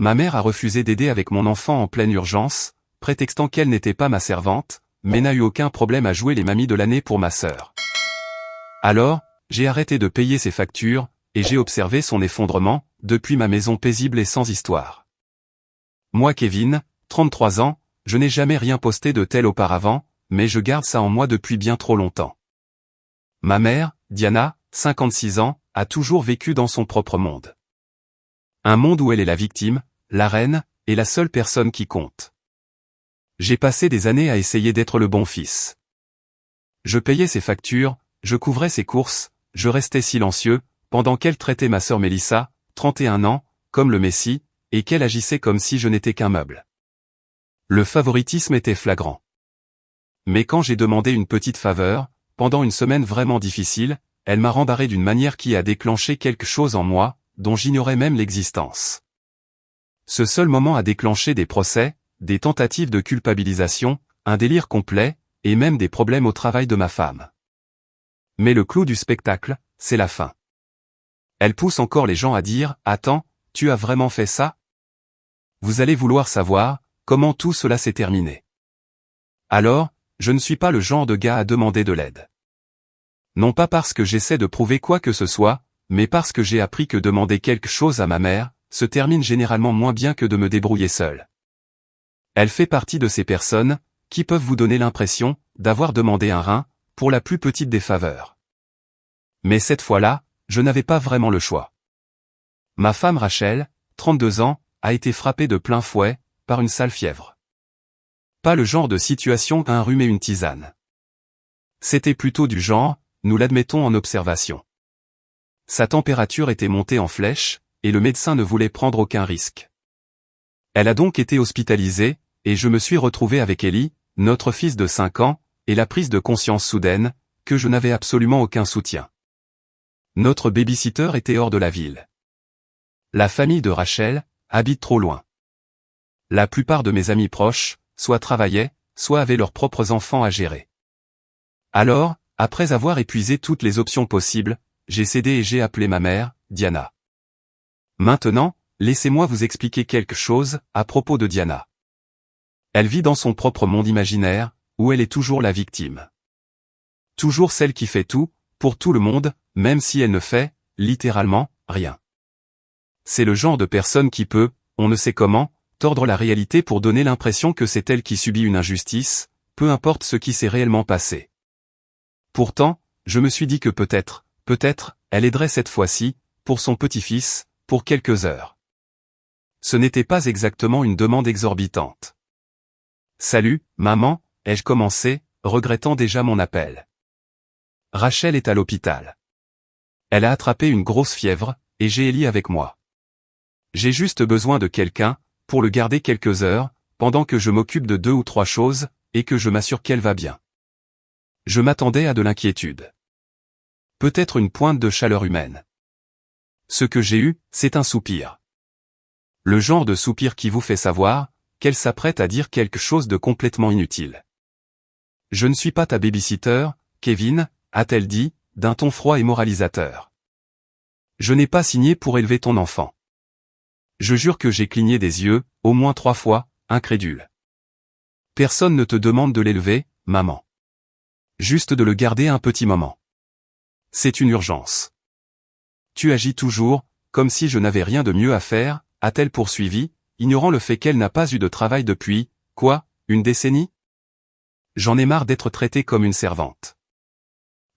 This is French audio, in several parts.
ma mère a refusé d'aider avec mon enfant en pleine urgence, prétextant qu'elle n'était pas ma servante, mais n'a eu aucun problème à jouer les mamies de l'année pour ma sœur. Alors, j'ai arrêté de payer ses factures, et j'ai observé son effondrement, depuis ma maison paisible et sans histoire. Moi Kevin, 33 ans, je n'ai jamais rien posté de tel auparavant, mais je garde ça en moi depuis bien trop longtemps. Ma mère, Diana, 56 ans, a toujours vécu dans son propre monde. Un monde où elle est la victime, la reine, et la seule personne qui compte. J'ai passé des années à essayer d'être le bon fils. Je payais ses factures, je couvrais ses courses, je restais silencieux, pendant qu'elle traitait ma sœur Mélissa, 31 ans, comme le Messie, et qu'elle agissait comme si je n'étais qu'un meuble. Le favoritisme était flagrant. Mais quand j'ai demandé une petite faveur, pendant une semaine vraiment difficile, elle m'a rembarré d'une manière qui a déclenché quelque chose en moi, dont j'ignorais même l'existence. Ce seul moment a déclenché des procès, des tentatives de culpabilisation, un délire complet, et même des problèmes au travail de ma femme. Mais le clou du spectacle, c'est la fin. Elle pousse encore les gens à dire « Attends, tu as vraiment fait ça ?» Vous allez vouloir savoir comment tout cela s'est terminé. Alors, je ne suis pas le genre de gars à demander de l'aide. Non pas parce que j'essaie de prouver quoi que ce soit, mais parce que j'ai appris que demander quelque chose à ma mère se termine généralement moins bien que de me débrouiller seul. Elle fait partie de ces personnes qui peuvent vous donner l'impression d'avoir demandé un rein pour la plus petite des faveurs. Mais cette fois-là, je n'avais pas vraiment le choix. Ma femme Rachel, 32 ans, a été frappée de plein fouet par une sale fièvre. Pas le genre de situation à un rhume et une tisane. C'était plutôt du genre, nous l'admettons en observation. Sa température était montée en flèche, et le médecin ne voulait prendre aucun risque. Elle a donc été hospitalisée, et je me suis retrouvé avec Ellie, notre fils de 5 ans, et la prise de conscience soudaine, que je n'avais absolument aucun soutien. Notre baby-sitter était hors de la ville. La famille de Rachel habite trop loin. La plupart de mes amis proches, soit travaillaient, soit avaient leurs propres enfants à gérer. Alors, après avoir épuisé toutes les options possibles, j'ai cédé et j'ai appelé ma mère, Diana. Maintenant, laissez-moi vous expliquer quelque chose à propos de Diana. Elle vit dans son propre monde imaginaire, où elle est toujours la victime. Toujours celle qui fait tout, pour tout le monde, même si elle ne fait, littéralement, rien. C'est le genre de personne qui peut, on ne sait comment, tordre la réalité pour donner l'impression que c'est elle qui subit une injustice, peu importe ce qui s'est réellement passé. Pourtant, je me suis dit que peut-être, elle aiderait cette fois-ci, pour son petit-fils, pour quelques heures. Ce n'était pas exactement une demande exorbitante. « Salut, maman », ai-je commencé, regrettant déjà mon appel. Rachel est à l'hôpital. Elle a attrapé une grosse fièvre, et j'ai Ellie avec moi. J'ai juste besoin de quelqu'un, pour le garder quelques heures, pendant que je m'occupe de 2 ou 3 choses, et que je m'assure qu'elle va bien. Je m'attendais à de l'inquiétude. Peut-être une pointe de chaleur humaine. Ce que j'ai eu, c'est un soupir. Le genre de soupir qui vous fait savoir qu'elle s'apprête à dire quelque chose de complètement inutile. « Je ne suis pas ta baby-sitter, Kevin », a-t-elle dit, d'un ton froid et moralisateur. « Je n'ai pas signé pour élever ton enfant. » Je jure que j'ai cligné des yeux, au moins 3 fois, incrédule. « Personne ne te demande de l'élever, maman. Juste de le garder un petit moment. C'est une urgence. » Tu agis toujours, comme si je n'avais rien de mieux à faire, a-t-elle poursuivi, ignorant le fait qu'elle n'a pas eu de travail depuis, quoi, une décennie? J'en ai marre d'être traitée comme une servante.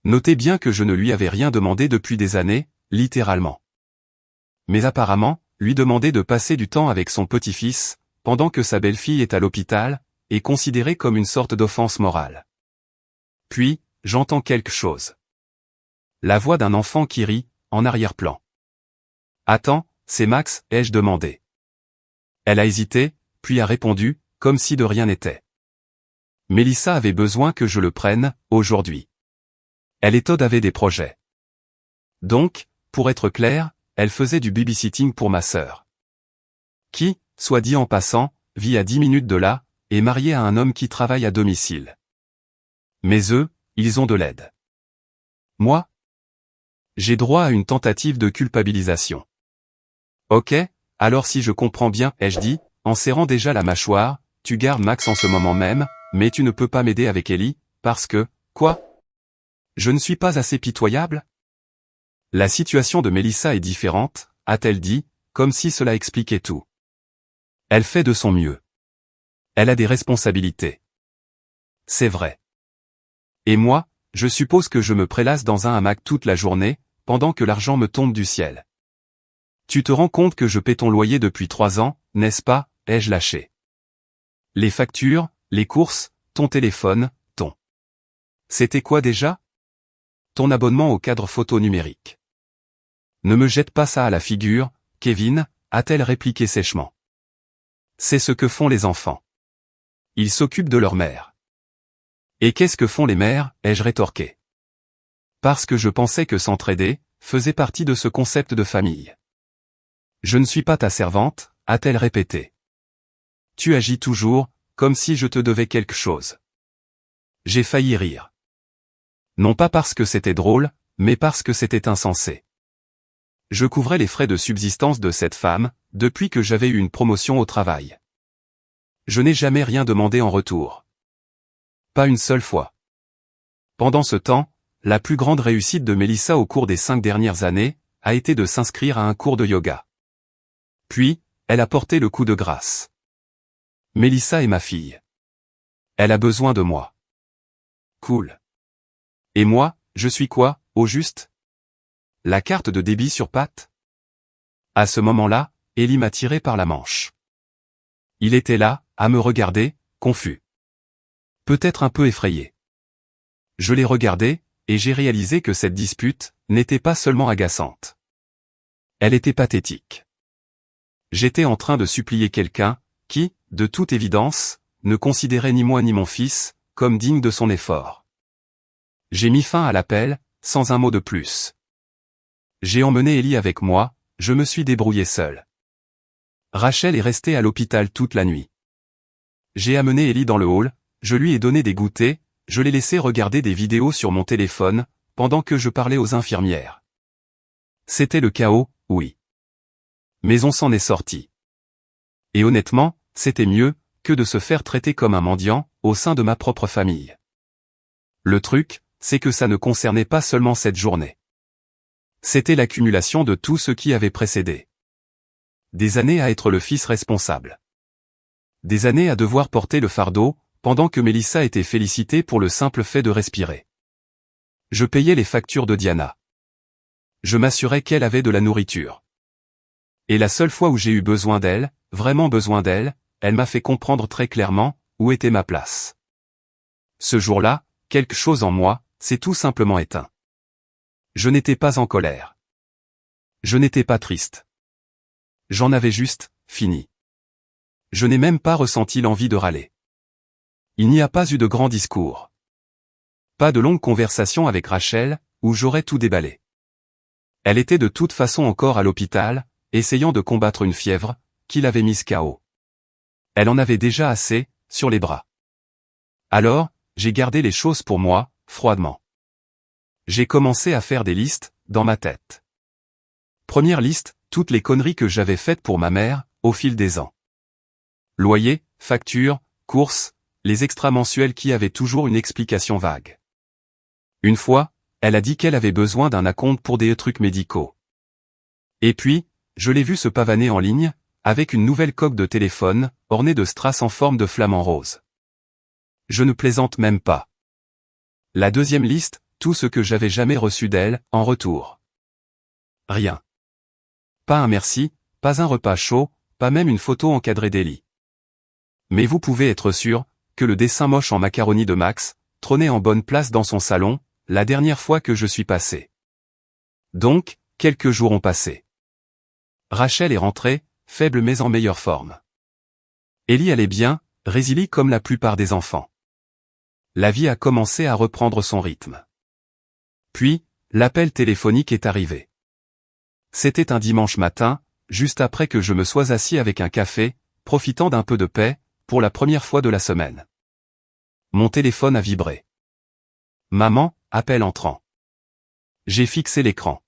Notez bien que je ne lui avais rien demandé depuis des années, littéralement. Mais apparemment, lui demander de passer du temps avec son petit-fils, pendant que sa belle-fille est à l'hôpital, est considéré comme une sorte d'offense morale. Puis, j'entends quelque chose. La voix d'un enfant qui rit, en arrière-plan. « Attends, c'est Max », ai-je demandé. Elle a hésité, puis a répondu, comme si de rien n'était. Mélissa avait besoin que je le prenne, aujourd'hui. Elle et Todd avaient des projets. Donc, pour être clair, elle faisait du babysitting pour ma sœur. Qui, soit dit en passant, vit à 10 minutes de là, est mariée à un homme qui travaille à domicile. Mais eux, ils ont de l'aide. Moi? J'ai droit à une tentative de culpabilisation. Ok, alors si je comprends bien, ai-je dit, en serrant déjà la mâchoire, tu gardes Max en ce moment même, mais tu ne peux pas m'aider avec Ellie, parce que, quoi? Je ne suis pas assez pitoyable? La situation de Mélissa est différente, a-t-elle dit, comme si cela expliquait tout. Elle fait de son mieux. Elle a des responsabilités. C'est vrai. Et moi, je suppose que je me prélasse dans un hamac toute la journée, pendant que l'argent me tombe du ciel. Tu te rends compte que je paie ton loyer depuis 3 ans, n'est-ce pas, ai-je lâché. Les factures, les courses, ton téléphone, ton... C'était quoi déjà? Ton abonnement au cadre photo numérique. Ne me jette pas ça à la figure, Kevin, a-t-elle répliqué sèchement. C'est ce que font les enfants. Ils s'occupent de leur mère. Et qu'est-ce que font les mères, ai-je rétorqué. Parce que je pensais que s'entraider faisait partie de ce concept de famille. Je ne suis pas ta servante, a-t-elle répété. Tu agis toujours, comme si je te devais quelque chose. J'ai failli rire. Non pas parce que c'était drôle, mais parce que c'était insensé. Je couvrais les frais de subsistance de cette femme, depuis que j'avais eu une promotion au travail. Je n'ai jamais rien demandé en retour. Pas une seule fois. Pendant ce temps, la plus grande réussite de Mélissa au cours des 5 dernières années, a été de s'inscrire à un cours de yoga. Puis, elle a porté le coup de grâce. Mélissa est ma fille. Elle a besoin de moi. Cool. Et moi, je suis quoi, au juste? La carte de débit sur pattes? À ce moment-là, Ellie m'a tiré par la manche. Il était là, à me regarder, confus. Peut-être un peu effrayé. Je l'ai regardé, et j'ai réalisé que cette dispute n'était pas seulement agaçante. Elle était pathétique. J'étais en train de supplier quelqu'un qui, de toute évidence, ne considérait ni moi ni mon fils comme digne de son effort. J'ai mis fin à l'appel, sans un mot de plus. J'ai emmené Ellie avec moi, je me suis débrouillé seul. Rachel est restée à l'hôpital toute la nuit. J'ai amené Ellie dans le hall, je lui ai donné des goûters, je l'ai laissé regarder des vidéos sur mon téléphone, pendant que je parlais aux infirmières. C'était le chaos, oui. Mais on s'en est sorti. Et honnêtement, c'était mieux que de se faire traiter comme un mendiant, au sein de ma propre famille. Le truc, c'est que ça ne concernait pas seulement cette journée. C'était l'accumulation de tout ce qui avait précédé. Des années à être le fils responsable. Des années à devoir porter le fardeau, pendant que Mélissa était félicitée pour le simple fait de respirer. Je payais les factures de Diana. Je m'assurais qu'elle avait de la nourriture. Et la seule fois où j'ai eu besoin d'elle, vraiment besoin d'elle, elle m'a fait comprendre très clairement où était ma place. Ce jour-là, quelque chose en moi s'est tout simplement éteint. Je n'étais pas en colère. Je n'étais pas triste. J'en avais juste fini. Je n'ai même pas ressenti l'envie de râler. Il n'y a pas eu de grand discours. Pas de longue conversation avec Rachel, où j'aurais tout déballé. Elle était de toute façon encore à l'hôpital, essayant de combattre une fièvre, qui l'avait mise KO. Elle en avait déjà assez, sur les bras. Alors, j'ai gardé les choses pour moi, froidement. J'ai commencé à faire des listes, dans ma tête. Première liste, toutes les conneries que j'avais faites pour ma mère, au fil des ans. Loyer, factures, courses, les extras mensuels qui avaient toujours une explication vague. Une fois, elle a dit qu'elle avait besoin d'un acompte pour des trucs médicaux. Et puis, je l'ai vu se pavaner en ligne, avec une nouvelle coque de téléphone, ornée de strass en forme de flamant rose. Je ne plaisante même pas. La deuxième liste, tout ce que j'avais jamais reçu d'elle, en retour. Rien. Pas un merci, pas un repas chaud, pas même une photo encadrée d'Ellie. Mais vous pouvez être sûr que le dessin moche en macaroni de Max trônait en bonne place dans son salon, la dernière fois que je suis passé. Donc, quelques jours ont passé. Rachel est rentrée, faible mais en meilleure forme. Ellie allait bien, résilie comme la plupart des enfants. La vie a commencé à reprendre son rythme. Puis, l'appel téléphonique est arrivé. C'était un dimanche matin, juste après que je me sois assis avec un café, profitant d'un peu de paix, pour la première fois de la semaine. Mon téléphone a vibré. Maman, appel entrant. J'ai fixé l'écran.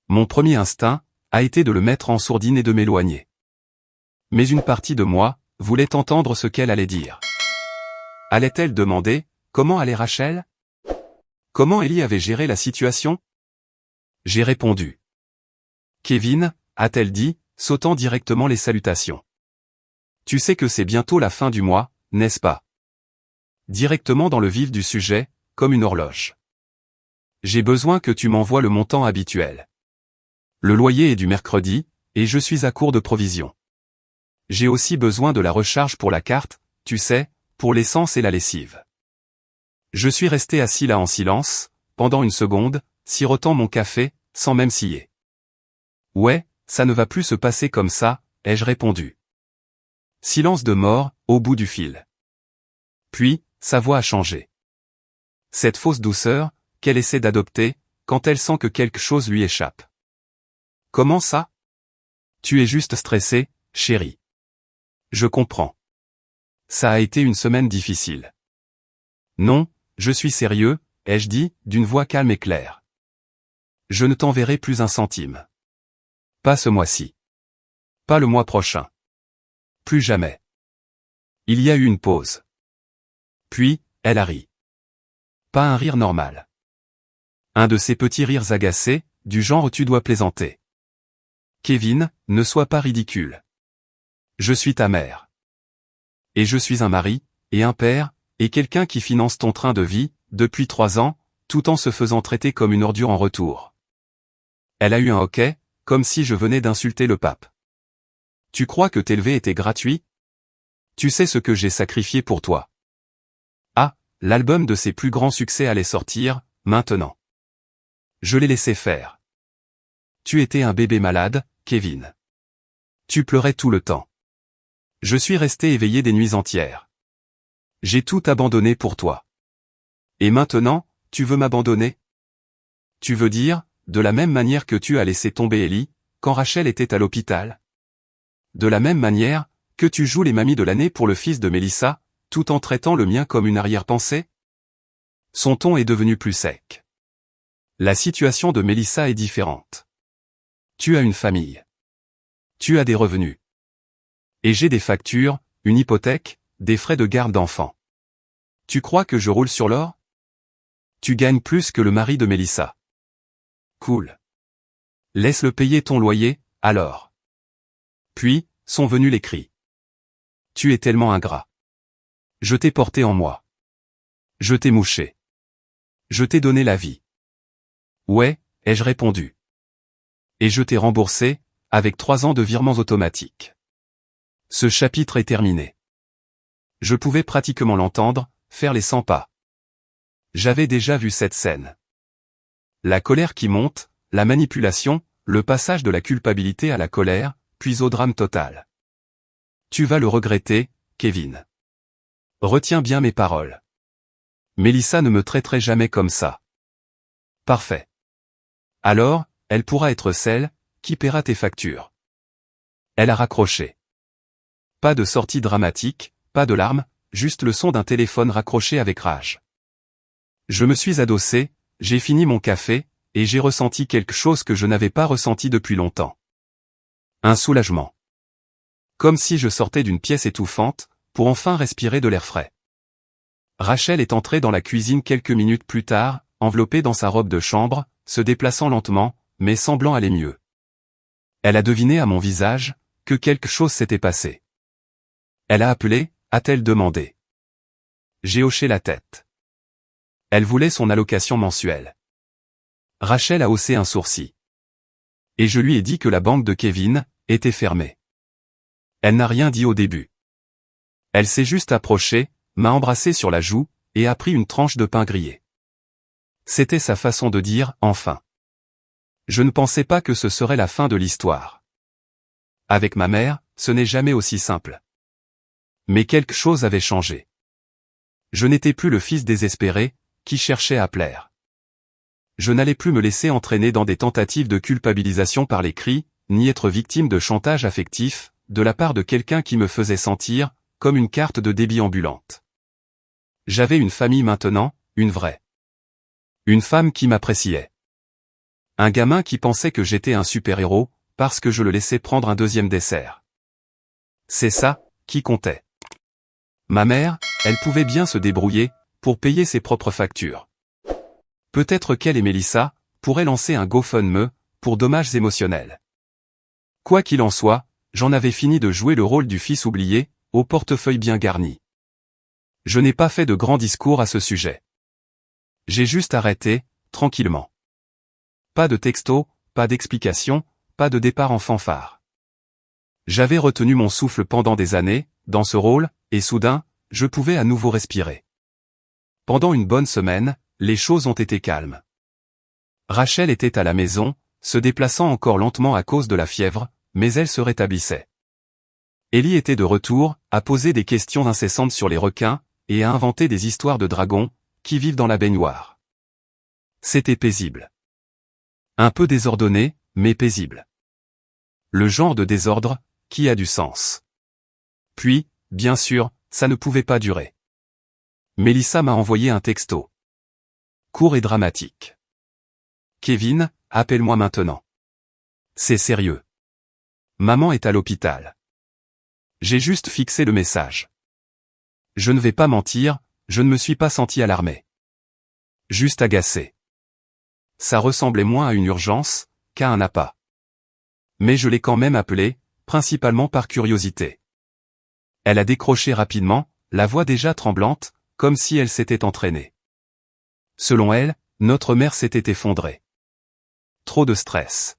Mon premier instinct a été de le mettre en sourdine et de m'éloigner. Mais une partie de moi voulait entendre ce qu'elle allait dire. Allait-elle demander comment allait Rachel? Comment Ellie avait géré la situation? J'ai répondu. Kevin, a-t-elle dit, sautant directement les salutations. Tu sais que c'est bientôt la fin du mois, n'est-ce pas? Directement dans le vif du sujet, comme une horloge. J'ai besoin que tu m'envoies le montant habituel. Le loyer est du mercredi, et je suis à court de provisions. J'ai aussi besoin de la recharge pour la carte, tu sais, pour l'essence et la lessive. Je suis resté assis là en silence, pendant une seconde, sirotant mon café, sans même scier. Ouais, ça ne va plus se passer comme ça, ai-je répondu. Silence de mort, au bout du fil. Puis, sa voix a changé. Cette fausse douceur, qu'elle essaie d'adopter, quand elle sent que quelque chose lui échappe. Comment ça? Tu es juste stressé, chérie. Je comprends. Ça a été une semaine difficile. Non, je suis sérieux, ai-je dit, d'une voix calme et claire. Je ne t'enverrai plus un centime. Pas ce mois-ci. Pas le mois prochain. Plus jamais. Il y a eu une pause. Puis, elle a ri. Pas un rire normal. Un de ces petits rires agacés, du genre tu dois plaisanter. Kevin, ne sois pas ridicule. Je suis ta mère. Et je suis un mari, et un père, et quelqu'un qui finance ton train de vie, depuis 3 ans, tout en se faisant traiter comme une ordure en retour. Elle a eu un hoquet, comme si je venais d'insulter le pape. Tu crois que t'élever était gratuit? Tu sais ce que j'ai sacrifié pour toi. Ah, l'album de ses plus grands succès allait sortir, maintenant. Je l'ai laissé faire. Tu étais un bébé malade, Kevin. Tu pleurais tout le temps. Je suis resté éveillé des nuits entières. J'ai tout abandonné pour toi. Et maintenant, tu veux m'abandonner? Tu veux dire, de la même manière que tu as laissé tomber Ellie, quand Rachel était à l'hôpital? De la même manière, que tu joues les mamies de l'année pour le fils de Melissa, tout en traitant le mien comme une arrière-pensée? Son ton est devenu plus sec. La situation de Melissa est différente. Tu as une famille. Tu as des revenus. Et j'ai des factures, une hypothèque, des frais de garde d'enfants. Tu crois que je roule sur l'or? Tu gagnes plus que le mari de Melissa. Cool. Laisse-le payer ton loyer, alors. Puis, sont venus les cris. Tu es tellement ingrat. Je t'ai porté en moi. Je t'ai mouché. Je t'ai donné la vie. Ouais, ai-je répondu. Et je t'ai remboursé, avec 3 ans de virements automatiques. Ce chapitre est terminé. Je pouvais pratiquement l'entendre, faire les 100 pas. J'avais déjà vu cette scène. La colère qui monte, la manipulation, le passage de la culpabilité à la colère, puis au drame total. Tu vas le regretter, Kevin. Retiens bien mes paroles. Melissa ne me traiterait jamais comme ça. Parfait. Alors, elle pourra être celle qui paiera tes factures. Elle a raccroché. Pas de sortie dramatique, pas de larmes, juste le son d'un téléphone raccroché avec rage. Je me suis adossé, j'ai fini mon café, et j'ai ressenti quelque chose que je n'avais pas ressenti depuis longtemps. Un soulagement. Comme si je sortais d'une pièce étouffante, pour enfin respirer de l'air frais. Rachel est entrée dans la cuisine quelques minutes plus tard, enveloppée dans sa robe de chambre, se déplaçant lentement, mais semblant aller mieux. Elle a deviné à mon visage, que quelque chose s'était passé. Elle a appelé, a-t-elle demandé. J'ai hoché la tête. Elle voulait son allocation mensuelle. Rachel a haussé un sourcil. Et je lui ai dit que la banque de Kevin était fermée. Elle n'a rien dit au début. Elle s'est juste approchée, m'a embrassé sur la joue, et a pris une tranche de pain grillé. C'était sa façon de dire « enfin ». Je ne pensais pas que ce serait la fin de l'histoire. Avec ma mère, ce n'est jamais aussi simple. Mais quelque chose avait changé. Je n'étais plus le fils désespéré, qui cherchait à plaire. Je n'allais plus me laisser entraîner dans des tentatives de culpabilisation par les cris, ni être victime de chantage affectif, de la part de quelqu'un qui me faisait sentir, comme une carte de débit ambulante. J'avais une famille maintenant, une vraie. Une femme qui m'appréciait. Un gamin qui pensait que j'étais un super-héros, parce que je le laissais prendre un deuxième dessert. C'est ça, qui comptait. Ma mère, elle pouvait bien se débrouiller, pour payer ses propres factures. Peut-être qu'elle et Mélissa pourraient lancer un GoFundMe, pour dommages émotionnels. Quoi qu'il en soit, j'en avais fini de jouer le rôle du fils oublié, au portefeuille bien garni. Je n'ai pas fait de grands discours à ce sujet. J'ai juste arrêté, tranquillement. Pas de texto, pas d'explication, pas de départ en fanfare. J'avais retenu mon souffle pendant des années, dans ce rôle, et soudain, je pouvais à nouveau respirer. Pendant une bonne semaine, les choses ont été calmes. Rachel était à la maison, se déplaçant encore lentement à cause de la fièvre, mais elle se rétablissait. Ellie était de retour, à poser des questions incessantes sur les requins, et à inventer des histoires de dragons, qui vivent dans la baignoire. C'était paisible. Un peu désordonné, mais paisible. Le genre de désordre, qui a du sens. Puis, bien sûr, ça ne pouvait pas durer. Mélissa m'a envoyé un texto. Court et dramatique. Kevin, appelle-moi maintenant. C'est sérieux. Maman est à l'hôpital. J'ai juste fixé le message. Je ne vais pas mentir, je ne me suis pas senti alarmé. Juste agacé. Ça ressemblait moins à une urgence, qu'à un appât. Mais je l'ai quand même appelée, principalement par curiosité. Elle a décroché rapidement, la voix déjà tremblante, comme si elle s'était entraînée. Selon elle, notre mère s'était effondrée. Trop de stress.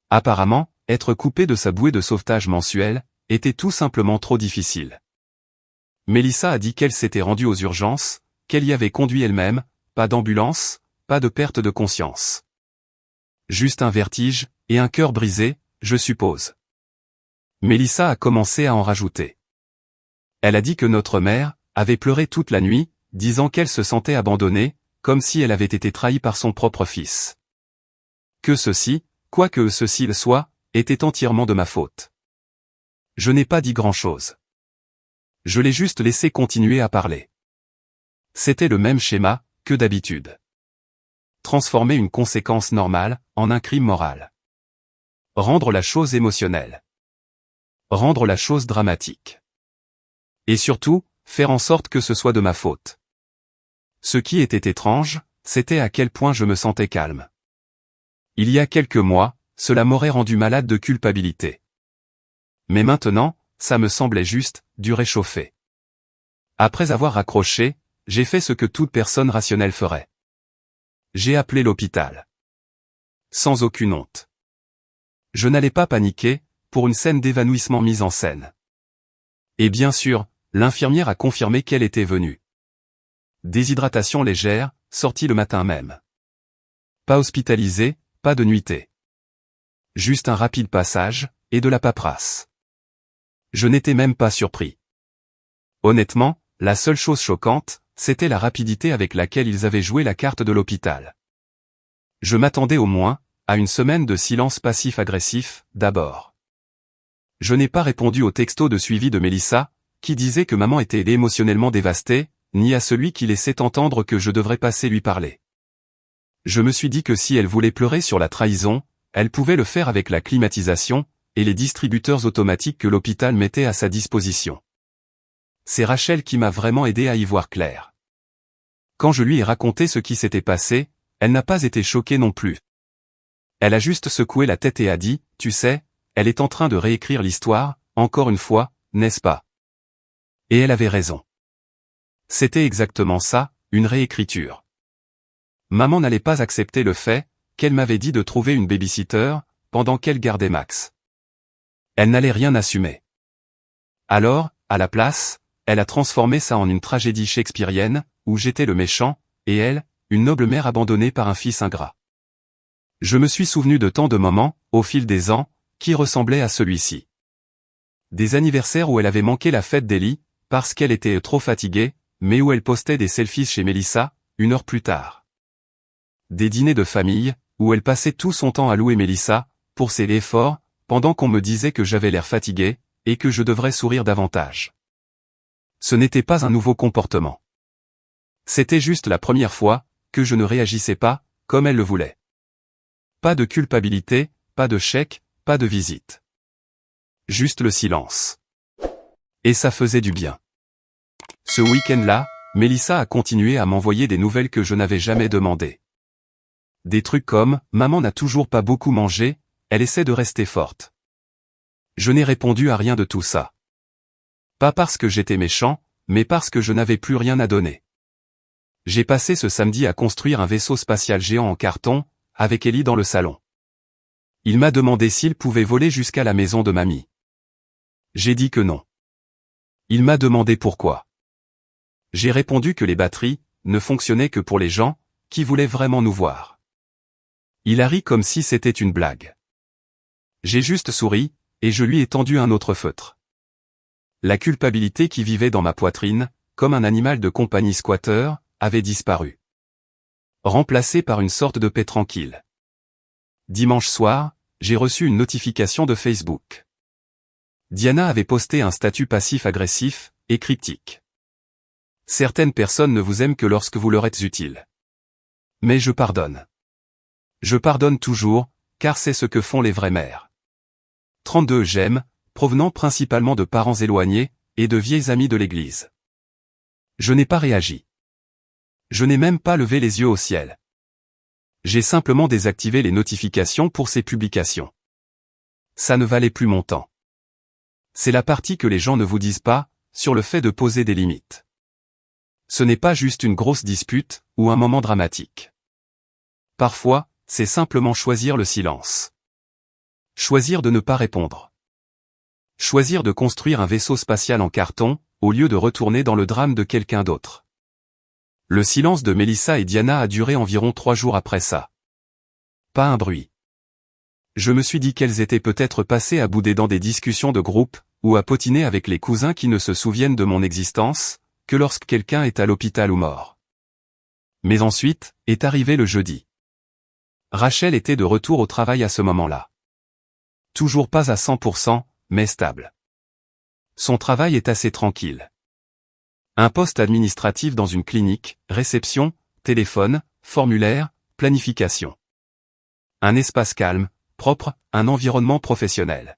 Apparemment, être coupé de sa bouée de sauvetage mensuelle, était tout simplement trop difficile. Mélissa a dit qu'elle s'était rendue aux urgences, qu'elle y avait conduit elle-même, pas d'ambulance, pas de perte de conscience. Juste un vertige, et un cœur brisé, je suppose. Mélissa a commencé à en rajouter. Elle a dit que notre mère avait pleuré toute la nuit, disant qu'elle se sentait abandonnée, comme si elle avait été trahie par son propre fils. Que ceci, quoi que ceci le soit, était entièrement de ma faute. Je n'ai pas dit grand-chose. Je l'ai juste laissé continuer à parler. C'était le même schéma, que d'habitude. Transformer une conséquence normale, en un crime moral. Rendre la chose émotionnelle. Rendre la chose dramatique. Et surtout, faire en sorte que ce soit de ma faute. Ce qui était étrange, c'était à quel point je me sentais calme. Il y a quelques mois, cela m'aurait rendu malade de culpabilité. Mais maintenant, ça me semblait juste, du réchauffer. Après avoir raccroché, j'ai fait ce que toute personne rationnelle ferait. J'ai appelé l'hôpital. Sans aucune honte. Je n'allais pas paniquer, pour une scène d'évanouissement mise en scène. Et bien sûr, l'infirmière a confirmé qu'elle était venue. Déshydratation légère, sortie le matin même. Pas hospitalisée, pas de nuitée. Juste un rapide passage, et de la paperasse. Je n'étais même pas surpris. Honnêtement, la seule chose choquante, c'était la rapidité avec laquelle ils avaient joué la carte de l'hôpital. Je m'attendais au moins, à une semaine de silence passif-agressif, d'abord. Je n'ai pas répondu au texto de suivi de Mélissa, qui disait que maman était émotionnellement dévastée, ni à celui qui laissait entendre que je devrais passer lui parler. Je me suis dit que si elle voulait pleurer sur la trahison, elle pouvait le faire avec la climatisation, et les distributeurs automatiques que l'hôpital mettait à sa disposition. C'est Rachel qui m'a vraiment aidé à y voir clair. Quand je lui ai raconté ce qui s'était passé, elle n'a pas été choquée non plus. Elle a juste secoué la tête et a dit, tu sais, elle est en train de réécrire l'histoire, encore une fois, n'est-ce pas? Et elle avait raison. C'était exactement ça, une réécriture. Maman n'allait pas accepter le fait, qu'elle m'avait dit de trouver une babysitter, pendant qu'elle gardait Max. Elle n'allait rien assumer. Alors, à la place, elle a transformé ça en une tragédie shakespearienne, où j'étais le méchant, et elle, une noble mère abandonnée par un fils ingrat. Je me suis souvenu de tant de moments, au fil des ans, qui ressemblaient à celui-ci. Des anniversaires où elle avait manqué la fête d'Ellie, parce qu'elle était trop fatiguée, mais où elle postait des selfies chez Mélissa, 1 heure plus tard. Des dîners de famille, où elle passait tout son temps à louer Mélissa, pour ses efforts, pendant qu'on me disait que j'avais l'air fatigué, et que je devrais sourire davantage. Ce n'était pas un nouveau comportement. C'était juste la première fois, que je ne réagissais pas, comme elle le voulait. Pas de culpabilité, pas de chèque, pas de visite. Juste le silence. Et ça faisait du bien. Ce week-end-là, Mélissa a continué à m'envoyer des nouvelles que je n'avais jamais demandées. Des trucs comme « Maman n'a toujours pas beaucoup mangé, elle essaie de rester forte ». Je n'ai répondu à rien de tout ça. Pas parce que j'étais méchant, mais parce que je n'avais plus rien à donner. J'ai passé ce samedi à construire un vaisseau spatial géant en carton, avec Ellie dans le salon. Il m'a demandé s'il pouvait voler jusqu'à la maison de mamie. J'ai dit que non. Il m'a demandé pourquoi. J'ai répondu que les batteries ne fonctionnaient que pour les gens qui voulaient vraiment nous voir. Il a ri comme si c'était une blague. J'ai juste souri, et je lui ai tendu un autre feutre. La culpabilité qui vivait dans ma poitrine, comme un animal de compagnie squatter, avait disparu. Remplacé par une sorte de paix tranquille. Dimanche soir, j'ai reçu une notification de Facebook. Diana avait posté un statut passif-agressif et cryptique. Certaines personnes ne vous aiment que lorsque vous leur êtes utile. Mais je pardonne. Je pardonne toujours, car c'est ce que font les vraies mères. 32 j'aime, provenant principalement de parents éloignés, et de vieilles amies de l'église. Je n'ai pas réagi. Je n'ai même pas levé les yeux au ciel. J'ai simplement désactivé les notifications pour ces publications. Ça ne valait plus mon temps. C'est la partie que les gens ne vous disent pas, sur le fait de poser des limites. Ce n'est pas juste une grosse dispute, ou un moment dramatique. Parfois, c'est simplement choisir le silence. Choisir de ne pas répondre. Choisir de construire un vaisseau spatial en carton, au lieu de retourner dans le drame de quelqu'un d'autre. Le silence de Mélissa et Diana a duré environ 3 jours après ça. Pas un bruit. Je me suis dit qu'elles étaient peut-être passées à bouder dans des discussions de groupe, ou à potiner avec les cousins qui ne se souviennent de mon existence, que lorsque quelqu'un est à l'hôpital ou mort. Mais ensuite, est arrivé le jeudi. Rachel était de retour au travail à ce moment-là. Toujours pas à 100%, mais stable. Son travail est assez tranquille. Un poste administratif dans une clinique, réception, téléphone, formulaire, planification. Un espace calme, propre, un environnement professionnel.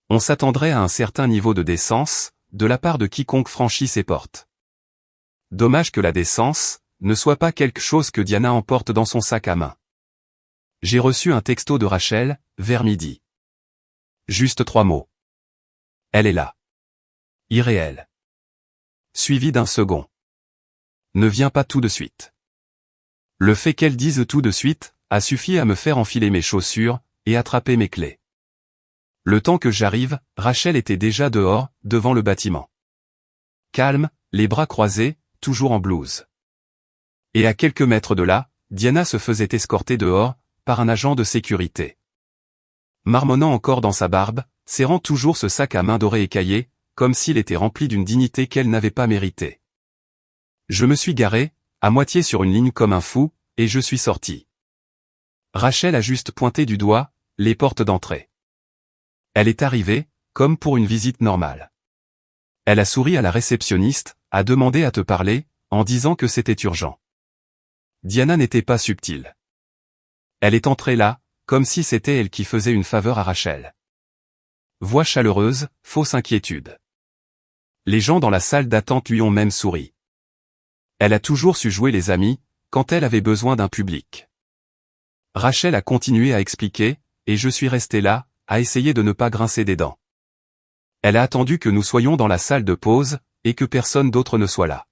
On s'attendrait à un certain niveau de décence, de la part de quiconque franchit ses portes. Dommage que la décence ne soit pas quelque chose que Diana emporte dans son sac à main. J'ai reçu un texto de Rachel, vers midi. Juste 3 mots. Elle est là. Irréel. Suivi d'un second. Ne viens pas tout de suite. Le fait qu'elle dise tout de suite a suffi à me faire enfiler mes chaussures et attraper mes clés. Le temps que j'arrive, Rachel était déjà dehors, devant le bâtiment. Calme, les bras croisés, toujours en blouse. Et à quelques mètres de là, Diana se faisait escorter dehors, par un agent de sécurité. Marmonnant encore dans sa barbe, serrant toujours ce sac à main doré écaillé, comme s'il était rempli d'une dignité qu'elle n'avait pas méritée. Je me suis garé, à moitié sur une ligne comme un fou, et je suis sorti. Rachel a juste pointé du doigt les portes d'entrée. Elle est arrivée, comme pour une visite normale. Elle a souri à la réceptionniste, a demandé à te parler, en disant que c'était urgent. Diana n'était pas subtile. Elle est entrée là, comme si c'était elle qui faisait une faveur à Rachel. Voix chaleureuse, fausse inquiétude. Les gens dans la salle d'attente lui ont même souri. Elle a toujours su jouer les amis, quand elle avait besoin d'un public. Rachel a continué à expliquer, et je suis resté là, à essayer de ne pas grincer des dents. Elle a attendu que nous soyons dans la salle de pause, et que personne d'autre ne soit là.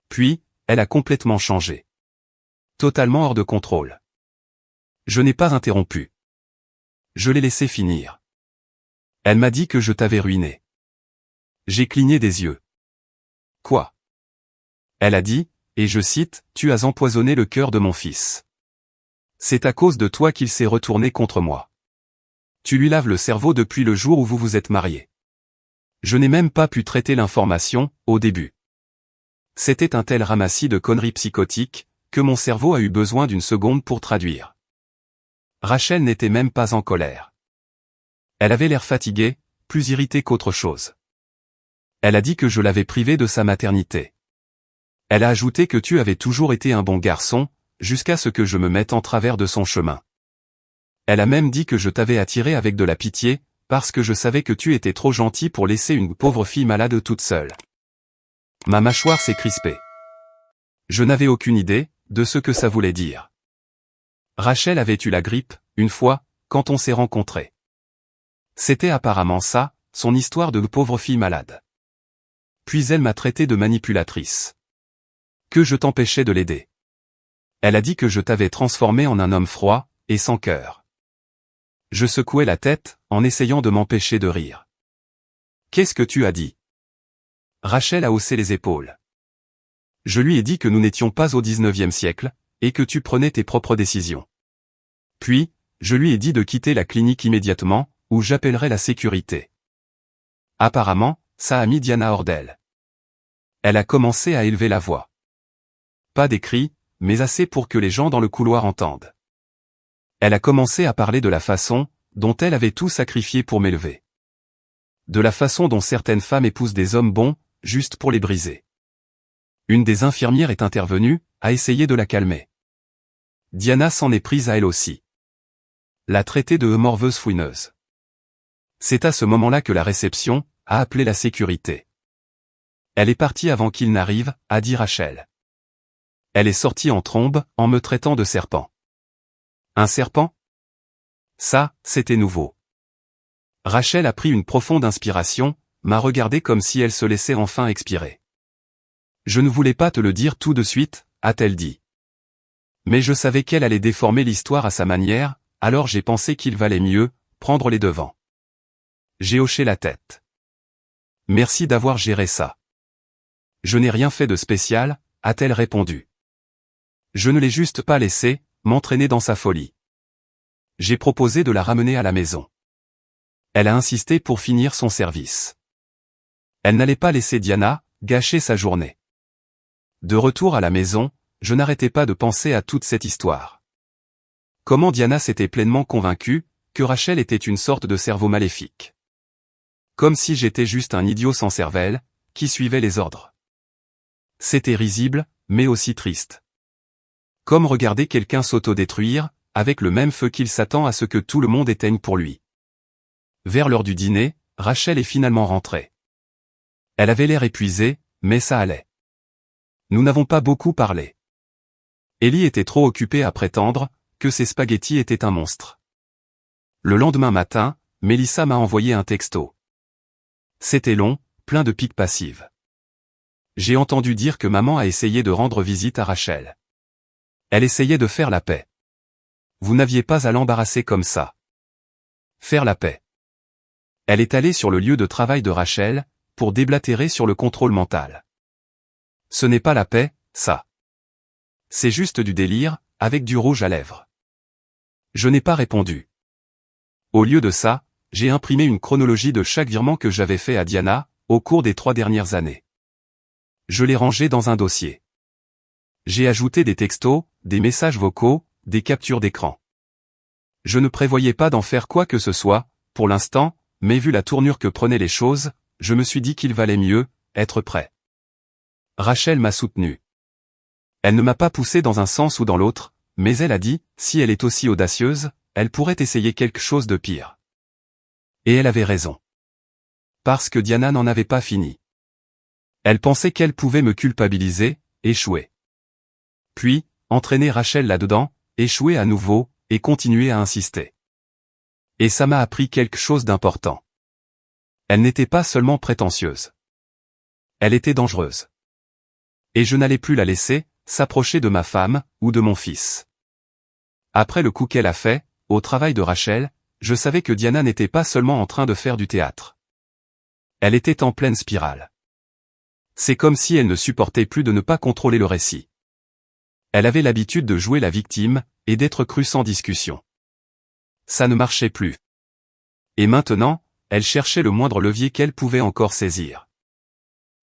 Puis, elle a complètement changé. Totalement hors de contrôle. Je n'ai pas interrompu. Je l'ai laissé finir. Elle m'a dit que je t'avais ruiné. J'ai cligné des yeux. Quoi? Elle a dit, et je cite, « Tu as empoisonné le cœur de mon fils. C'est à cause de toi qu'il s'est retourné contre moi. Tu lui laves le cerveau depuis le jour où vous vous êtes mariés. » Je n'ai même pas pu traiter l'information, au début. C'était un tel ramassis de conneries psychotiques, que mon cerveau a eu besoin d'une seconde pour traduire. Rachel n'était même pas en colère. Elle avait l'air fatiguée, plus irritée qu'autre chose. Elle a dit que je l'avais privée de sa maternité. Elle a ajouté que tu avais toujours été un bon garçon, jusqu'à ce que je me mette en travers de son chemin. Elle a même dit que je t'avais attiré avec de la pitié, parce que je savais que tu étais trop gentil pour laisser une pauvre fille malade toute seule. Ma mâchoire s'est crispée. Je n'avais aucune idée de ce que ça voulait dire. Rachel avait eu la grippe, une fois, quand on s'est rencontrés. C'était apparemment ça, son histoire de pauvre fille malade. Puis elle m'a traité de manipulatrice. Que je t'empêchais de l'aider. Elle a dit que je t'avais transformé en un homme froid, et sans cœur. Je secouais la tête, en essayant de m'empêcher de rire. Qu'est-ce que tu as dit? Rachel a haussé les épaules. Je lui ai dit que nous n'étions pas au 19e siècle, et que tu prenais tes propres décisions. Puis, je lui ai dit de quitter la clinique immédiatement, ou j'appellerai la sécurité. Apparemment, ça a mis Diana hors d'elle. Elle a commencé à élever la voix. Pas des cris, mais assez pour que les gens dans le couloir entendent. Elle a commencé à parler de la façon dont elle avait tout sacrifié pour m'élever. De la façon dont certaines femmes épousent des hommes bons, juste pour les briser. Une des infirmières est intervenue, a essayé de la calmer. Diana s'en est prise à elle aussi. L'a traitée de morveuse fouineuse. C'est à ce moment-là que la réception a appelé la sécurité. Elle est partie avant qu'il n'arrive, a dit Rachel. Elle est sortie en trombe, en me traitant de serpent. Un serpent? Ça, c'était nouveau. Rachel a pris une profonde inspiration, m'a regardé comme si elle se laissait enfin expirer. Je ne voulais pas te le dire tout de suite, a-t-elle dit. Mais je savais qu'elle allait déformer l'histoire à sa manière, alors j'ai pensé qu'il valait mieux prendre les devants. J'ai hoché la tête. Merci d'avoir géré ça. Je n'ai rien fait de spécial, a-t-elle répondu. Je ne l'ai juste pas laissé m'entraîner dans sa folie. J'ai proposé de la ramener à la maison. Elle a insisté pour finir son service. Elle n'allait pas laisser Diana gâcher sa journée. De retour à la maison, je n'arrêtais pas de penser à toute cette histoire. Comment Diana s'était pleinement convaincue que Rachel était une sorte de cerveau maléfique. Comme si j'étais juste un idiot sans cervelle, qui suivait les ordres. C'était risible, mais aussi triste. Comme regarder quelqu'un s'autodétruire, avec le même feu qu'il s'attend à ce que tout le monde éteigne pour lui. Vers l'heure du dîner, Rachel est finalement rentrée. Elle avait l'air épuisée, mais ça allait. Nous n'avons pas beaucoup parlé. Ellie était trop occupée à prétendre que ses spaghettis étaient un monstre. Le lendemain matin, Mélissa m'a envoyé un texto. C'était long, plein de piques passives. J'ai entendu dire que maman a essayé de rendre visite à Rachel. Elle essayait de faire la paix. Vous n'aviez pas à l'embarrasser comme ça. Faire la paix. Elle est allée sur le lieu de travail de Rachel, pour déblatérer sur le contrôle mental. Ce n'est pas la paix, ça. C'est juste du délire, avec du rouge à lèvres. Je n'ai pas répondu. Au lieu de ça, j'ai imprimé une chronologie de chaque virement que j'avais fait à Diana, au cours des 3 dernières années. Je l'ai rangé dans un dossier. J'ai ajouté des textos, des messages vocaux, des captures d'écran. Je ne prévoyais pas d'en faire quoi que ce soit, pour l'instant, mais vu la tournure que prenaient les choses, je me suis dit qu'il valait mieux être prêt. Rachel m'a soutenu. Elle ne m'a pas poussé dans un sens ou dans l'autre, mais elle a dit, si elle est aussi audacieuse, elle pourrait essayer quelque chose de pire. Et elle avait raison. Parce que Diana n'en avait pas fini. Elle pensait qu'elle pouvait me culpabiliser, échouer. Puis, entraîner Rachel là-dedans, échouer à nouveau, et continuer à insister. Et ça m'a appris quelque chose d'important. Elle n'était pas seulement prétentieuse. Elle était dangereuse. Et je n'allais plus la laisser s'approcher de ma femme, ou de mon fils. Après le coup qu'elle a fait, au travail de Rachel, je savais que Diana n'était pas seulement en train de faire du théâtre. Elle était en pleine spirale. C'est comme si elle ne supportait plus de ne pas contrôler le récit. Elle avait l'habitude de jouer la victime, et d'être crue sans discussion. Ça ne marchait plus. Et maintenant, elle cherchait le moindre levier qu'elle pouvait encore saisir.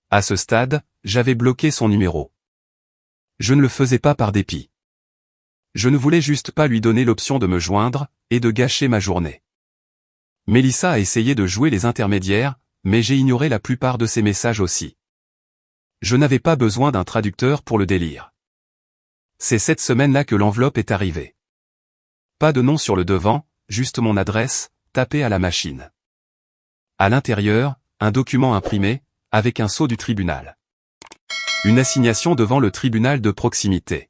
À ce stade, j'avais bloqué son numéro. Je ne le faisais pas par dépit. Je ne voulais juste pas lui donner l'option de me joindre, et de gâcher ma journée. Mélissa a essayé de jouer les intermédiaires, mais j'ai ignoré la plupart de ses messages aussi. Je n'avais pas besoin d'un traducteur pour le délire. C'est cette semaine-là que l'enveloppe est arrivée. Pas de nom sur le devant, juste mon adresse, tapée à la machine. À l'intérieur, un document imprimé, avec un sceau du tribunal. Une assignation devant le tribunal de proximité.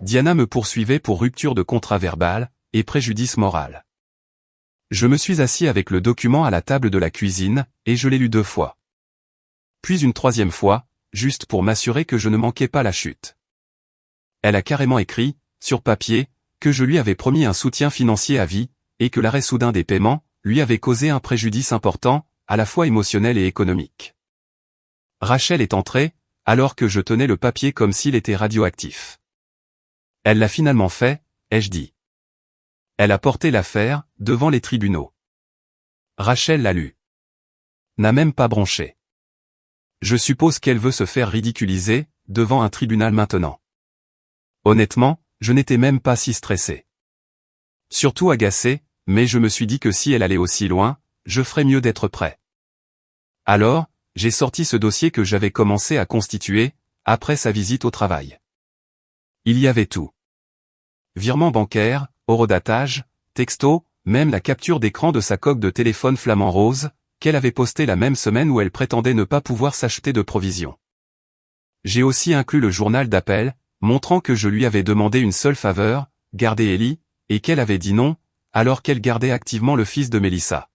Diana me poursuivait pour rupture de contrat verbal, et préjudice moral. Je me suis assis avec le document à la table de la cuisine, et je l'ai lu 2 fois. Puis une 3e fois, juste pour m'assurer que je ne manquais pas la chute. Elle a carrément écrit, sur papier, que je lui avais promis un soutien financier à vie, et que l'arrêt soudain des paiements, lui avait causé un préjudice important, à la fois émotionnel et économique. Rachel est entrée, alors que je tenais le papier comme s'il était radioactif. Elle l'a finalement fait, ai-je dit. Elle a porté l'affaire, devant les tribunaux. Rachel l'a lu. N'a même pas bronché. Je suppose qu'elle veut se faire ridiculiser, devant un tribunal maintenant. Honnêtement, je n'étais même pas si stressé. Surtout agacé, mais je me suis dit que si elle allait aussi loin, je ferais mieux d'être prêt. Alors, j'ai sorti ce dossier que j'avais commencé à constituer, après sa visite au travail. Il y avait tout. Virement bancaire, horodatage, texto, même la capture d'écran de sa coque de téléphone flamant rose, qu'elle avait postée la même semaine où elle prétendait ne pas pouvoir s'acheter de provisions. J'ai aussi inclus le journal d'appel, montrant que je lui avais demandé une seule faveur, garder Ellie, et qu'elle avait dit non, alors qu'elle gardait activement le fils de Mélissa.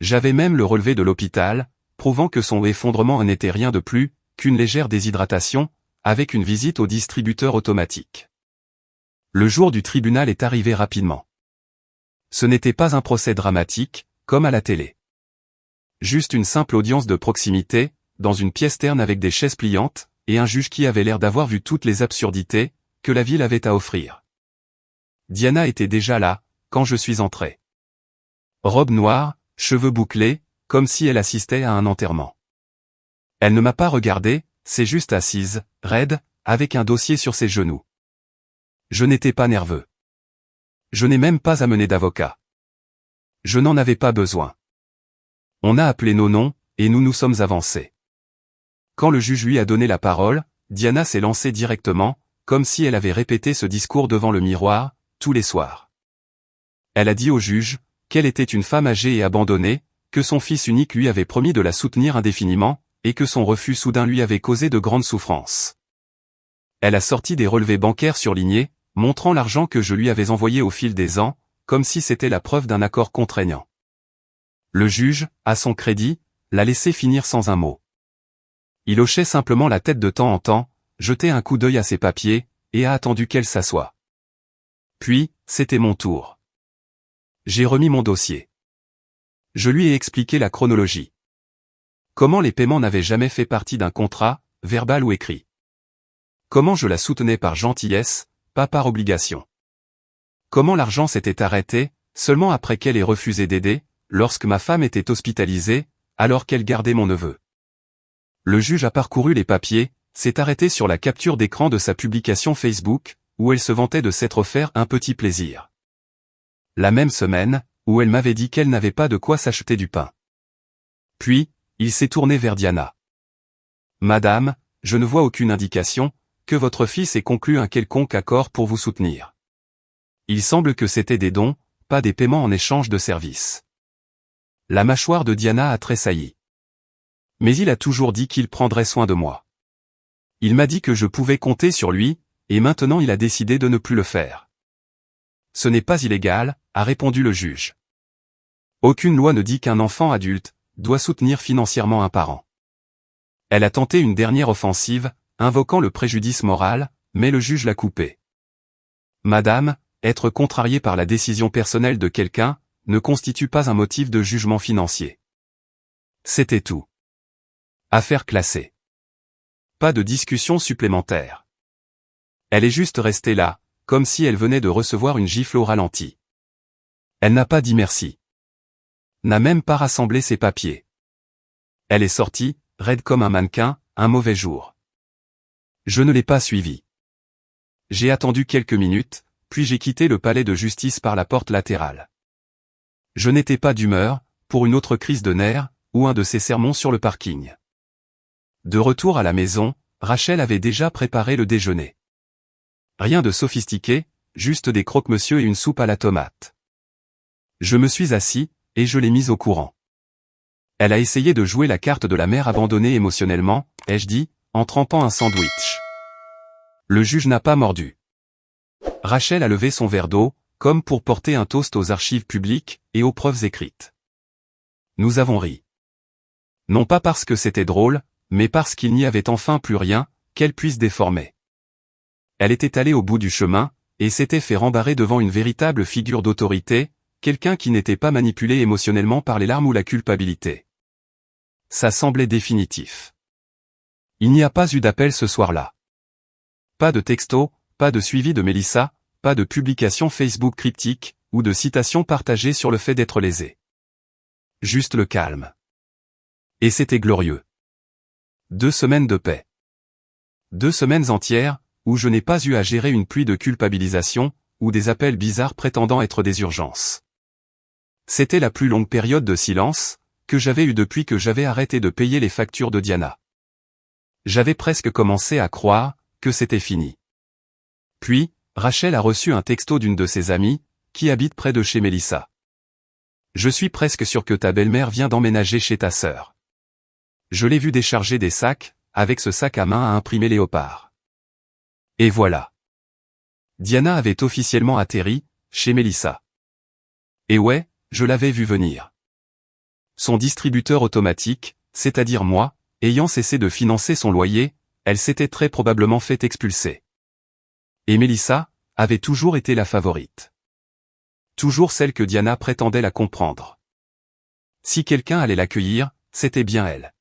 J'avais même le relevé de l'hôpital, prouvant que son effondrement n'était rien de plus qu'une légère déshydratation, avec une visite au distributeur automatique. Le jour du tribunal est arrivé rapidement. Ce n'était pas un procès dramatique, comme à la télé. Juste une simple audience de proximité, dans une pièce terne avec des chaises pliantes, et un juge qui avait l'air d'avoir vu toutes les absurdités que la ville avait à offrir. Diana était déjà là, quand je suis entré. Robe noire, cheveux bouclés, comme si elle assistait à un enterrement. Elle ne m'a pas regardé, s'est juste assise, raide, avec un dossier sur ses genoux. Je n'étais pas nerveux. Je n'ai même pas amené d'avocat. Je n'en avais pas besoin. On a appelé nos noms, et nous nous sommes avancés. Quand le juge lui a donné la parole, Diana s'est lancée directement, comme si elle avait répété ce discours devant le miroir, tous les soirs. Elle a dit au juge qu'elle était une femme âgée et abandonnée, que son fils unique lui avait promis de la soutenir indéfiniment, et que son refus soudain lui avait causé de grandes souffrances. Elle a sorti des relevés bancaires surlignés, montrant l'argent que je lui avais envoyé au fil des ans, comme si c'était la preuve d'un accord contraignant. Le juge, à son crédit, l'a laissé finir sans un mot. Il hochait simplement la tête de temps en temps, jetait un coup d'œil à ses papiers, et a attendu qu'elle s'assoie. Puis, c'était mon tour. J'ai remis mon dossier. Je lui ai expliqué la chronologie. Comment les paiements n'avaient jamais fait partie d'un contrat, verbal ou écrit. Comment je la soutenais par gentillesse, pas par obligation. Comment l'argent s'était arrêté, seulement après qu'elle ait refusé d'aider, lorsque ma femme était hospitalisée, alors qu'elle gardait mon neveu. Le juge a parcouru les papiers, s'est arrêté sur la capture d'écran de sa publication Facebook, où elle se vantait de s'être offert un petit plaisir. La même semaine, où elle m'avait dit qu'elle n'avait pas de quoi s'acheter du pain. Puis, il s'est tourné vers Diana. « Madame, je ne vois aucune indication que votre fils ait conclu un quelconque accord pour vous soutenir. Il semble que c'était des dons, pas des paiements en échange de services. » La mâchoire de Diana a tressailli. Mais il a toujours dit qu'il prendrait soin de moi. Il m'a dit que je pouvais compter sur lui, et maintenant il a décidé de ne plus le faire. Ce n'est pas illégal, a répondu le juge. Aucune loi ne dit qu'un enfant adulte doit soutenir financièrement un parent. Elle a tenté une dernière offensive, invoquant le préjudice moral, mais le juge l'a coupé. Madame, être contrariée par la décision personnelle de quelqu'un ne constitue pas un motif de jugement financier. C'était tout. Affaire classée. Pas de discussion supplémentaire. Elle est juste restée là, comme si elle venait de recevoir une gifle au ralenti. Elle n'a pas dit merci. N'a même pas rassemblé ses papiers. Elle est sortie, raide comme un mannequin, un mauvais jour. Je ne l'ai pas suivie. J'ai attendu quelques minutes, puis j'ai quitté le palais de justice par la porte latérale. Je n'étais pas d'humeur, pour une autre crise de nerfs, ou un de ces sermons sur le parking. De retour à la maison, Rachel avait déjà préparé le déjeuner. Rien de sophistiqué, juste des croque-monsieur et une soupe à la tomate. Je me suis assis, et je l'ai mise au courant. Elle a essayé de jouer la carte de la mère abandonnée émotionnellement, ai-je dit, en trempant un sandwich. Le juge n'a pas mordu. Rachel a levé son verre d'eau, comme pour porter un toast aux archives publiques et aux preuves écrites. Nous avons ri. Non pas parce que c'était drôle, mais parce qu'il n'y avait enfin plus rien qu'elle puisse déformer. Elle était allée au bout du chemin, et s'était fait rembarrer devant une véritable figure d'autorité, quelqu'un qui n'était pas manipulé émotionnellement par les larmes ou la culpabilité. Ça semblait définitif. Il n'y a pas eu d'appel ce soir-là. Pas de texto, pas de suivi de Mélissa, pas de publication Facebook cryptique, ou de citation partagée sur le fait d'être lésé. Juste le calme. Et c'était glorieux. 2 semaines de paix. 2 semaines entières, où je n'ai pas eu à gérer une pluie de culpabilisation, ou des appels bizarres prétendant être des urgences. C'était la plus longue période de silence que j'avais eue depuis que j'avais arrêté de payer les factures de Diana. J'avais presque commencé à croire que c'était fini. Puis, Rachel a reçu un texto d'une de ses amies, qui habite près de chez Mélissa. Je suis presque sûr que ta belle-mère vient d'emménager chez ta sœur. Je l'ai vu décharger des sacs, avec ce sac à main à imprimer léopard. Et voilà. Diana avait officiellement atterri, chez Mélissa. Et ouais, je l'avais vu venir. Son distributeur automatique, c'est-à-dire moi, ayant cessé de financer son loyer, elle s'était très probablement fait expulser. Et Mélissa avait toujours été la favorite. Toujours celle que Diana prétendait la comprendre. Si quelqu'un allait l'accueillir, c'était bien elle.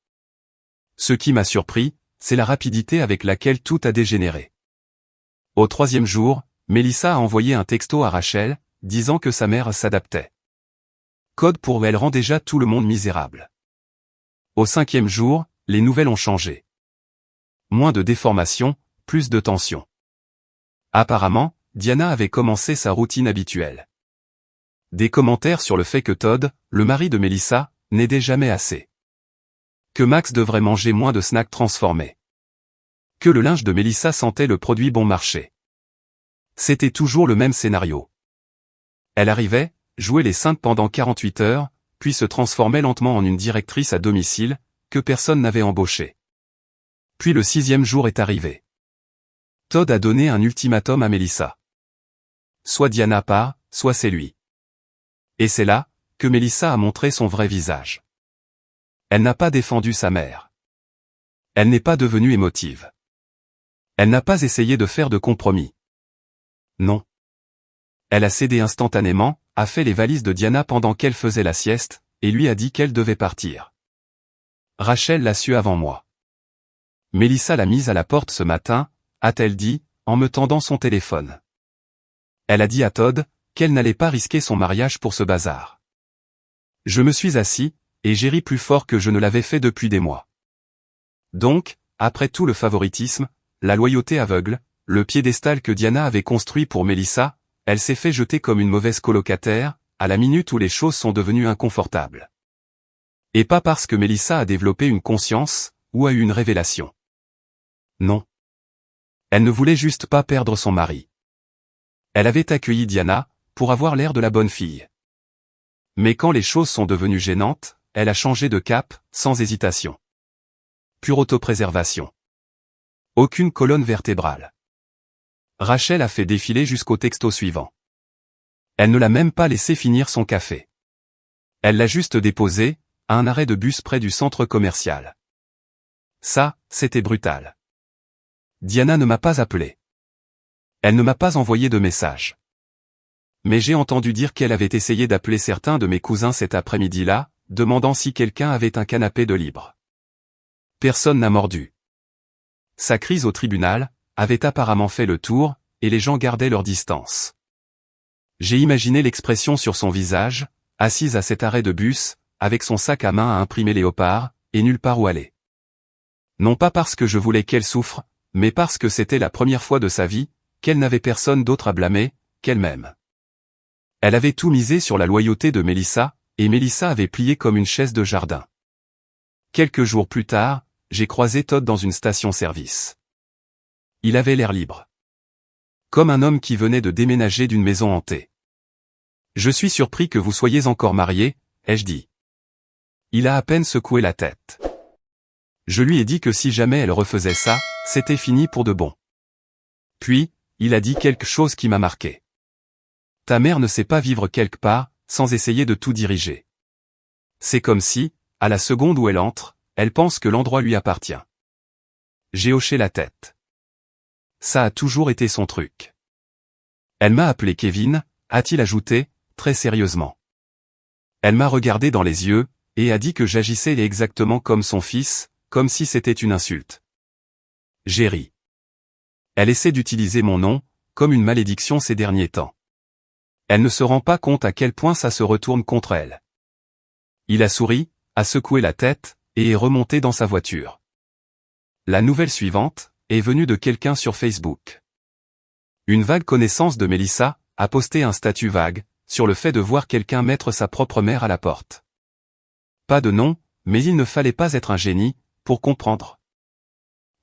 Ce qui m'a surpris, c'est la rapidité avec laquelle tout a dégénéré. Au 3e jour, Mélissa a envoyé un texto à Rachel, disant que sa mère s'adaptait. Code pour elle rend déjà tout le monde misérable. Au 5e jour, les nouvelles ont changé. Moins de déformation, plus de tension. Apparemment, Diana avait commencé sa routine habituelle. Des commentaires sur le fait que Todd, le mari de Mélissa, n'aidait jamais assez. Que Max devrait manger moins de snacks transformés. Que le linge de Mélissa sentait le produit bon marché. C'était toujours le même scénario. Elle arrivait, jouait les saintes pendant 48 heures, puis se transformait lentement en une directrice à domicile, que personne n'avait embauchée. Puis le 6e jour est arrivé. Todd a donné un ultimatum à Mélissa. Soit Diana part, soit c'est lui. Et c'est là, que Mélissa a montré son vrai visage. Elle n'a pas défendu sa mère. Elle n'est pas devenue émotive. Elle n'a pas essayé de faire de compromis. Non. Elle a cédé instantanément, a fait les valises de Diana pendant qu'elle faisait la sieste, et lui a dit qu'elle devait partir. Rachel l'a su avant moi. Mélissa l'a mise à la porte ce matin, a-t-elle dit, en me tendant son téléphone. Elle a dit à Todd qu'elle n'allait pas risquer son mariage pour ce bazar. Je me suis assis, et j'ai ri plus fort que je ne l'avais fait depuis des mois. Donc, après tout le favoritisme, la loyauté aveugle, le piédestal que Diana avait construit pour Mélissa, elle s'est fait jeter comme une mauvaise colocataire, à la minute où les choses sont devenues inconfortables. Et pas parce que Mélissa a développé une conscience, ou a eu une révélation. Non. Elle ne voulait juste pas perdre son mari. Elle avait accueilli Diana, pour avoir l'air de la bonne fille. Mais quand les choses sont devenues gênantes, elle a changé de cap, sans hésitation. Pure autopréservation. Aucune colonne vertébrale. Rachel a fait défiler jusqu'au texto suivant. Elle ne l'a même pas laissé finir son café. Elle l'a juste déposé, à un arrêt de bus près du centre commercial. Ça, c'était brutal. Diana ne m'a pas appelé. Elle ne m'a pas envoyé de message. Mais j'ai entendu dire qu'elle avait essayé d'appeler certains de mes cousins cet après-midi-là, demandant si quelqu'un avait un canapé de libre. Personne n'a mordu. Sa crise au tribunal avait apparemment fait le tour, et les gens gardaient leur distance. J'ai imaginé l'expression sur son visage, assise à cet arrêt de bus, avec son sac à main à imprimer léopard, et nulle part où aller. Non pas parce que je voulais qu'elle souffre, mais parce que c'était la première fois de sa vie, qu'elle n'avait personne d'autre à blâmer, qu'elle-même. Elle avait tout misé sur la loyauté de Mélissa, et Mélissa avait plié comme une chaise de jardin. Quelques jours plus tard, j'ai croisé Todd dans une station-service. Il avait l'air libre. Comme un homme qui venait de déménager d'une maison hantée. Je suis surpris que vous soyez encore mariés, ai-je dit. Il a à peine secoué la tête. Je lui ai dit que si jamais elle refaisait ça, c'était fini pour de bon. Puis, il a dit quelque chose qui m'a marqué. Ta mère ne sait pas vivre quelque part, sans essayer de tout diriger. C'est comme si, à la seconde où elle entre, elle pense que l'endroit lui appartient. J'ai hoché la tête. Ça a toujours été son truc. Elle m'a appelé Kevin, a-t-il ajouté, très sérieusement. Elle m'a regardé dans les yeux, et a dit que j'agissais exactement comme son fils, comme si c'était une insulte. J'ai ri. Elle essaie d'utiliser mon nom, comme une malédiction ces derniers temps. Elle ne se rend pas compte à quel point ça se retourne contre elle. Il a souri, a secoué la tête, et est remonté dans sa voiture. La nouvelle suivante, est venue de quelqu'un sur Facebook. Une vague connaissance de Mélissa, a posté un statut vague, sur le fait de voir quelqu'un mettre sa propre mère à la porte. Pas de nom, mais il ne fallait pas être un génie, pour comprendre.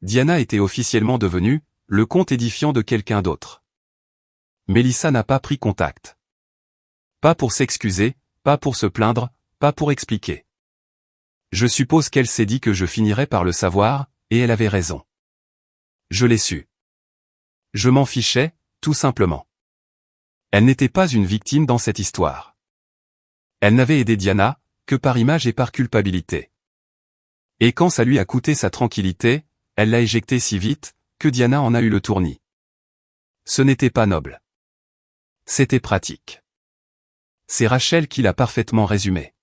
Diana était officiellement devenue, le conte édifiant de quelqu'un d'autre. Mélissa n'a pas pris contact. Pas pour s'excuser, pas pour se plaindre, pas pour expliquer. Je suppose qu'elle s'est dit que je finirais par le savoir, et elle avait raison. Je l'ai su. Je m'en fichais, tout simplement. Elle n'était pas une victime dans cette histoire. Elle n'avait aidé Diana, que par image et par culpabilité. Et quand ça lui a coûté sa tranquillité, elle l'a éjectée si vite, que Diana en a eu le tournis. Ce n'était pas noble. C'était pratique. C'est Rachel qui l'a parfaitement résumé.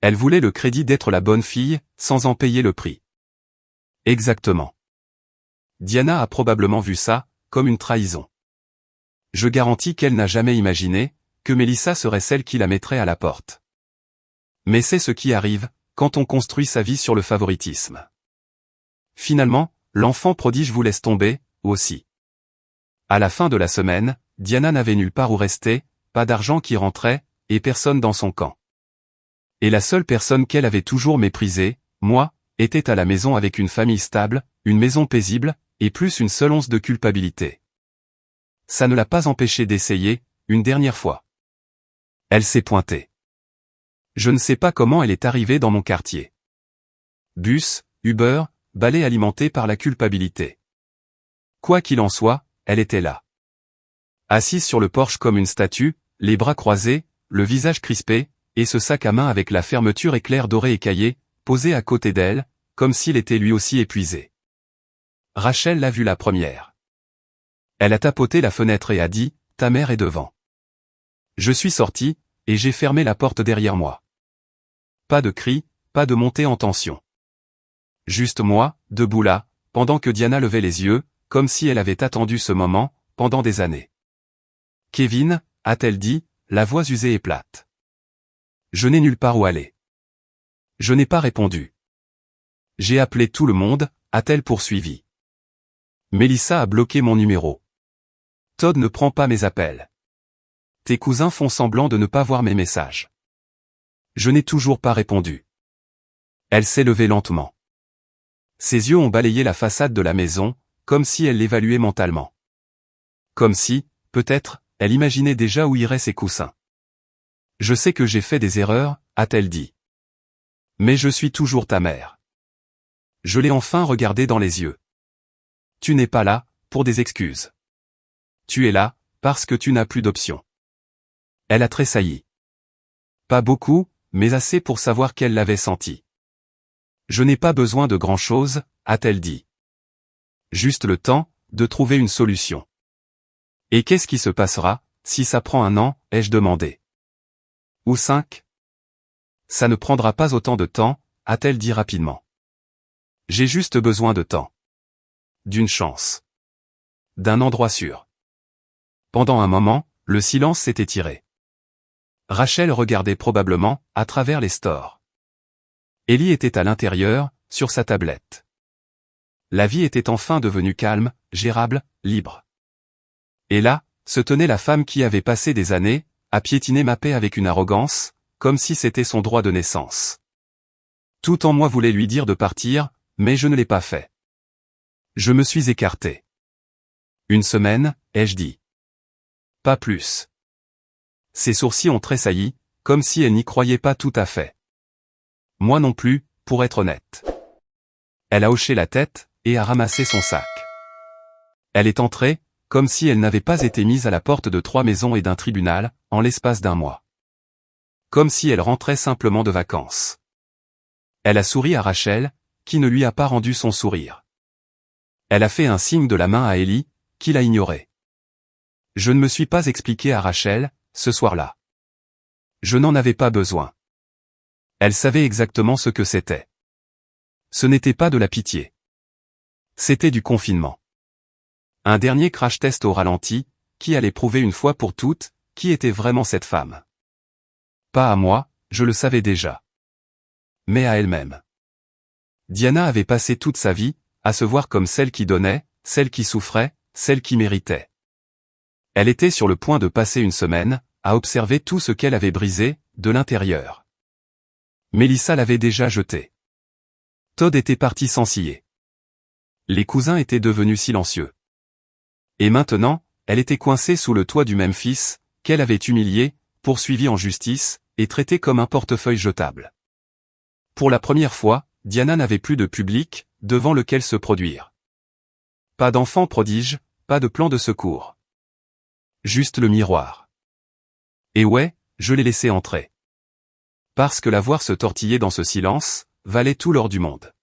Elle voulait le crédit d'être la bonne fille, sans en payer le prix. Exactement. Diana a probablement vu ça, comme une trahison. Je garantis qu'elle n'a jamais imaginé, que Mélissa serait celle qui la mettrait à la porte. Mais c'est ce qui arrive, quand on construit sa vie sur le favoritisme. Finalement, l'enfant prodige vous laisse tomber, aussi. À la fin de la semaine, Diana n'avait nulle part où rester, pas d'argent qui rentrait, et personne dans son camp. Et la seule personne qu'elle avait toujours méprisée, moi, était à la maison avec une famille stable, une maison paisible, et plus une seule once de culpabilité. Ça ne l'a pas empêché d'essayer, une dernière fois. Elle s'est pointée. Je ne sais pas comment elle est arrivée dans mon quartier. Bus, Uber, balai alimenté par la culpabilité. Quoi qu'il en soit, elle était là. Assise sur le porche comme une statue, les bras croisés, le visage crispé, et ce sac à main avec la fermeture éclair doré écaillé, posé à côté d'elle, comme s'il était lui aussi épuisé. Rachel l'a vu la première. Elle a tapoté la fenêtre et a dit, « Ta mère est devant. » Je suis sorti, et j'ai fermé la porte derrière moi. Pas de cris, pas de montée en tension. Juste moi, debout là, pendant que Diana levait les yeux, comme si elle avait attendu ce moment, pendant des années. « Kevin » a-t-elle dit, la voix usée et plate. Je n'ai nulle part où aller. Je n'ai pas répondu. J'ai appelé tout le monde, a-t-elle poursuivi. Mélissa a bloqué mon numéro. Todd ne prend pas mes appels. Tes cousins font semblant de ne pas voir mes messages. Je n'ai toujours pas répondu. Elle s'est levée lentement. Ses yeux ont balayé la façade de la maison, comme si elle l'évaluait mentalement. Comme si, peut-être, elle imaginait déjà où iraient ses coussins. Je sais que j'ai fait des erreurs, a-t-elle dit. Mais je suis toujours ta mère. Je l'ai enfin regardée dans les yeux. Tu n'es pas là, pour des excuses. Tu es là, parce que tu n'as plus d'option. Elle a tressailli. Pas beaucoup, mais assez pour savoir qu'elle l'avait senti. Je n'ai pas besoin de grand-chose, a-t-elle dit. Juste le temps, de trouver une solution. Et qu'est-ce qui se passera, si ça prend 1 an, ai-je demandé. Ou 5? Ça ne prendra pas autant de temps, a-t-elle dit rapidement. J'ai juste besoin de temps. D'une chance. D'un endroit sûr. Pendant un moment, le silence s'est étiré. Rachel regardait probablement, à travers les stores. Ellie était à l'intérieur, sur sa tablette. La vie était enfin devenue calme, gérable, libre. Et là, se tenait la femme qui avait passé des années, à piétiner ma paix avec une arrogance, comme si c'était son droit de naissance. Tout en moi voulait lui dire de partir, mais je ne l'ai pas fait. Je me suis écarté. 1 semaine, ai-je dit. Pas plus. Ses sourcils ont tressailli, comme si elle n'y croyait pas tout à fait. Moi non plus, pour être honnête. Elle a hoché la tête, et a ramassé son sac. Elle est entrée, comme si elle n'avait pas été mise à la porte de 3 maisons et d'un tribunal, en l'espace d'1 mois. Comme si elle rentrait simplement de vacances. Elle a souri à Rachel, qui ne lui a pas rendu son sourire. Elle a fait un signe de la main à Ellie, qui l'a ignoré. Je ne me suis pas expliqué à Rachel, ce soir-là. Je n'en avais pas besoin. Elle savait exactement ce que c'était. Ce n'était pas de la pitié. C'était du confinement. Un dernier crash test au ralenti, qui allait prouver une fois pour toutes, qui était vraiment cette femme. Pas à moi, je le savais déjà. Mais à elle-même. Diana avait passé toute sa vie, à se voir comme celle qui donnait, celle qui souffrait, celle qui méritait. Elle était sur le point de passer une semaine, à observer tout ce qu'elle avait brisé, de l'intérieur. Mélissa l'avait déjà jeté. Todd était parti sans ciller. Les cousins étaient devenus silencieux. Et maintenant, elle était coincée sous le toit du Memphis, qu'elle avait humilié, poursuivi en justice, et traité comme un portefeuille jetable. Pour la première fois, Diana n'avait plus de public, devant lequel se produire. Pas d'enfant prodige, pas de plan de secours. Juste le miroir. Et ouais, je l'ai laissé entrer. Parce que la voir se tortiller dans ce silence, valait tout l'or du monde.